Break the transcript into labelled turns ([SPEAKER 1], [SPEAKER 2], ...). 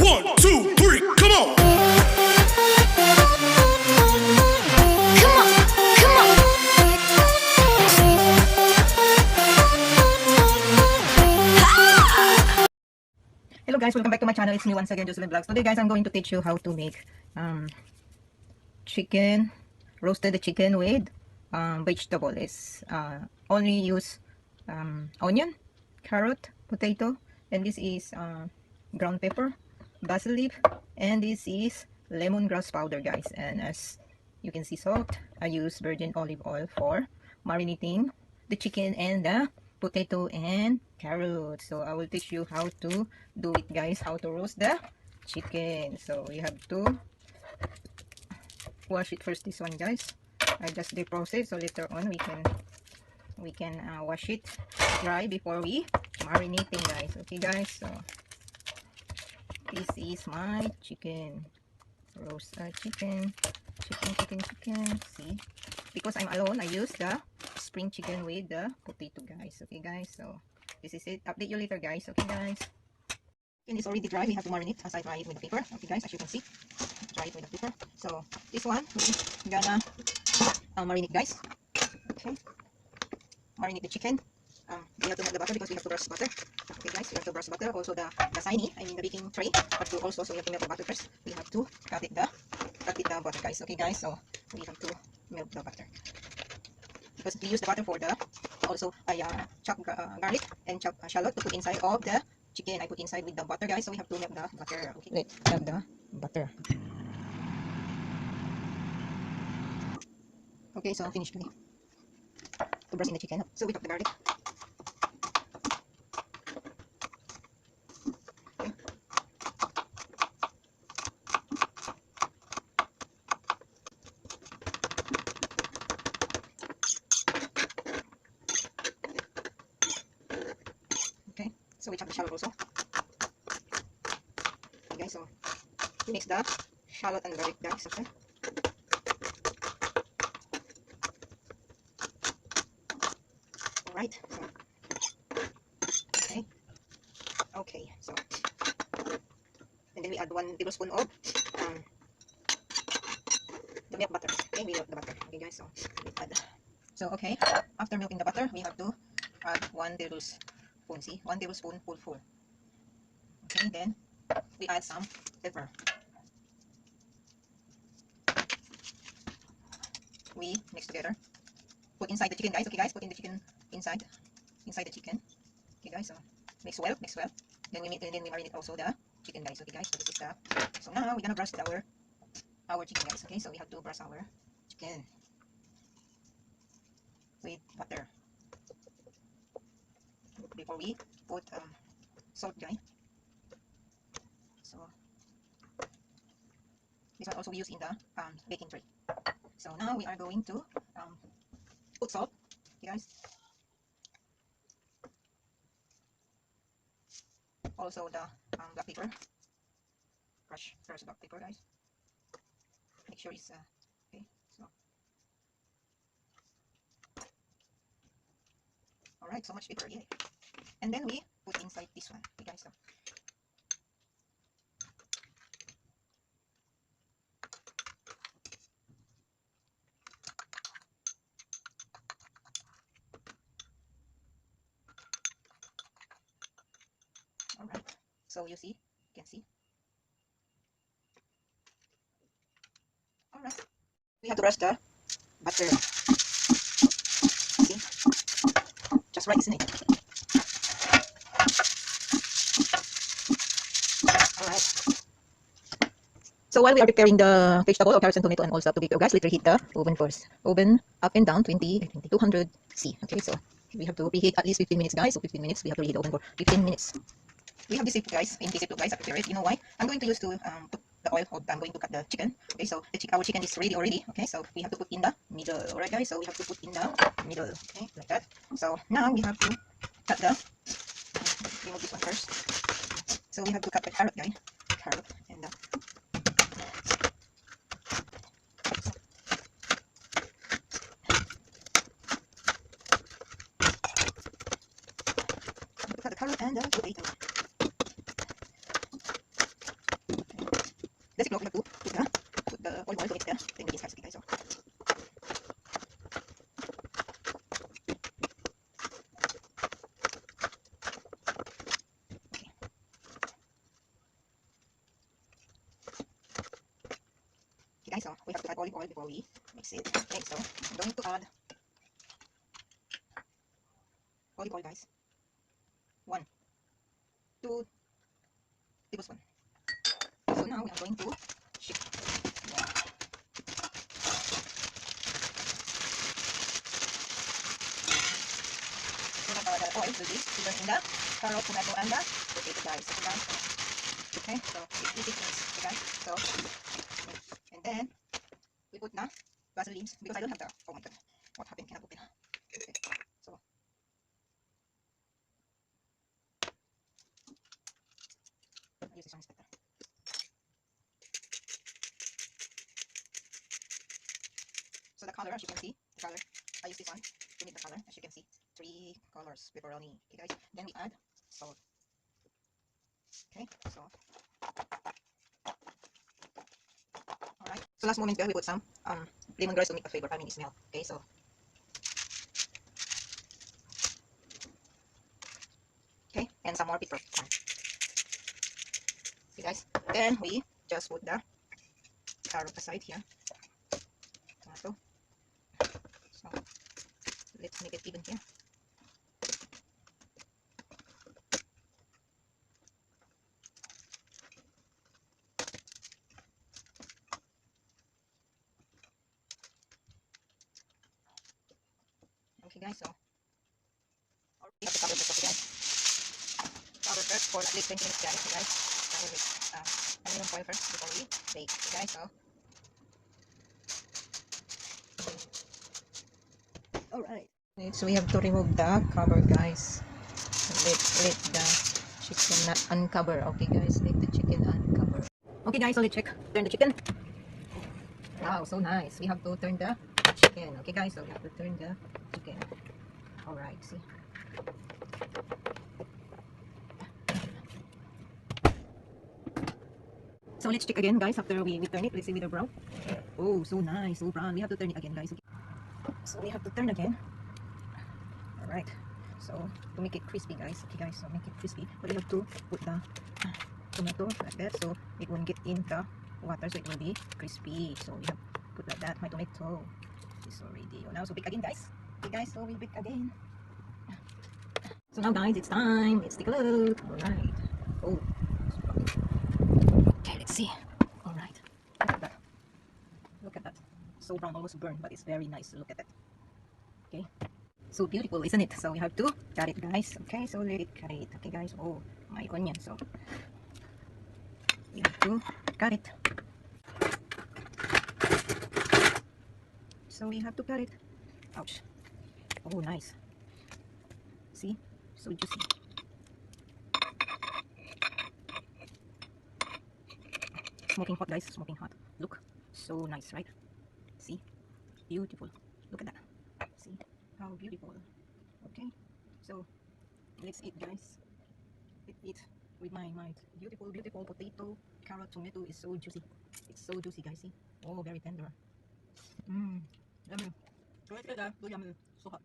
[SPEAKER 1] 1, 2, 3, come on.
[SPEAKER 2] Come on, come on.
[SPEAKER 3] Hello guys, welcome back to my channel. It's me once again, Jocelyn Vlogs. Today guys, I'm going to teach you how to make roasted chicken with vegetable. Is only use onion, carrot, potato, and this is ground pepper, basil leaf, and this is lemongrass powder guys. And as you can see, salt. I use virgin olive oil for marinating the chicken and the potato and carrot. So I will teach you how to do it guys, how to roast the chicken. So we have to wash it first, this one guys. I just deprocess, so later on we can wash it dry before we marinating guys. Okay guys, so this is my chicken, roast chicken. See, because I'm alone, I use the spring chicken with the potato guys. Okay guys, so this is it. Update you later guys. Okay guys, chicken is already dry. We have to marinate as I dry it with the paper. Okay guys, as you can see, dry it with the paper. So this one we're gonna marinate guys. Okay, marinate the chicken. We have to melt the butter because we have to brush butter. Okay guys, we have to brush butter. Also the baking tray, but we also, so we have to melt the butter first. We have to cut it the butter guys. Okay guys, so we have to melt the butter because we use the butter for the, also I chop garlic and chop shallot to put inside of the chicken. I put inside with the butter guys, so we have to melt the butter. Okay, let's have the butter. Okay, so finished to brush in the chicken. So we chop the garlic. Okay, so we chop the shallot also. Okay guys, so we mix the shallot and garlic guys. Okay. Alright. Okay, so and then we add 1 tablespoon of the milk butter. Okay, we milk the butter. Okay guys, so we add. So okay, after milking the butter, we have to add 1 tablespoon. See, 1 tablespoon full. Okay, then we add some pepper. We mix together. Put inside the chicken guys. Okay guys, put in the chicken inside the chicken. Okay guys, so mix well. Then we marinate also the chicken guys. Okay guys, so this is the, so now we're gonna brush our chicken guys. Okay, so we have to brush our chicken with butter before we put salt guys. So this one also we use in the baking tray. So now we are going to put salt. Okay guys, also the black pepper. Crush the black pepper guys. Make sure it's okay. So all right, so much pepper, yeah. And then we put inside this one. Okay guys, so all right, so you can see. All right, we have to brush the butter. See, just right, isn't it? All right. So while we are preparing the vegetable or carrots and tomato and all stuff to be prepared, guys, let's reheat the oven first. Oven up and down 200 C. Okay, so we have to preheat at least 15 minutes, guys. So 15 minutes, we have to reheat the oven for 15 minutes. We have this zip guys, in this zip guys, I prepare it. You know why? I'm going to use to put the oil. I'm going to cut the chicken. Okay, so our chicken is ready already. Okay, so we have to put in the middle. Alright guys, so we have to put in the middle. Okay, like that. So now we have to cut the, remove this one first. So we have to cut the carrot guys. Carrot and the carrot and the potato. basic block number 2. Put the olive oil to mix the ingredients, guys. Okay, guys. So okay, guys. So we have to add olive oil before we mix it. Okay, so I'm going to add olive oil, guys. 1, 2 tablespoons. So now we are going to shift. Yeah. So now the oil will be seasoned in the carrot, tomato, and the potato, guys. Okay, so it's easy to mix. Okay, guys. So and then we put na Vaseline because I don't have the. Oh my god, what happened? Cannot open. Okay, so I use this one instead. So the color, as you can see, the color, I use this one to make the color. As you can see, 3 colors pepperoni. Okay, guys. Then we add salt. Okay, so alright. So last moment, we put some lemongrass to make the flavor. I mean, smell. Okay, so okay, and some more pepper. Okay, guys. Then we just put the carrot aside here. Tomato. So let's make it even here. Okay, guys. So we have to cover this, okay, guys. Cover first for at least 20 minutes, guys. Okay, guys. Cover with aluminum foil first before we bake. Okay, guys. So alright. So we have to remove the cover, guys. Let the chicken not uncover. Okay, guys. Let the chicken uncover. Okay, guys. So let's check. Turn the chicken. Wow, so nice. We have to turn the chicken. Okay, guys. So we have to turn the chicken. Alright. See. So let's check again, guys. After we turn it, let's see with the brown. Oh, so nice, so brown. We have to turn it again, guys. Okay. So we have to turn again. Alright. So to make it crispy, guys. Okay, guys. So make it crispy. But you have to put the tomato like that, so it won't get in the water, so it will be crispy. So we have put like that. My tomato is already. Now, so bake again, guys. Okay, guys. So we bake again. So now, guys, it's time. Let's take a look. Alright. Oh. Okay, let's see. Alright. Look at that. Look at that. So brown, almost burned, but it's very nice. Look at that. Okay. So beautiful, isn't it? So we have to cut it, guys. Okay, so let it cut it. Okay, guys. Oh, my onion. So we have to cut it. So we have to cut it. Ouch. Oh, nice. See? So juicy. Smoking hot, guys. Smoking hot. Look. So nice, right? See? Beautiful. Look at that. See? How beautiful. Okay. So let's eat, guys. Let's eat with my beautiful potato, carrot, tomato is so juicy. It's so juicy, guys. See? Oh, very tender. Yummy. So let's get that. So yummy. So hot.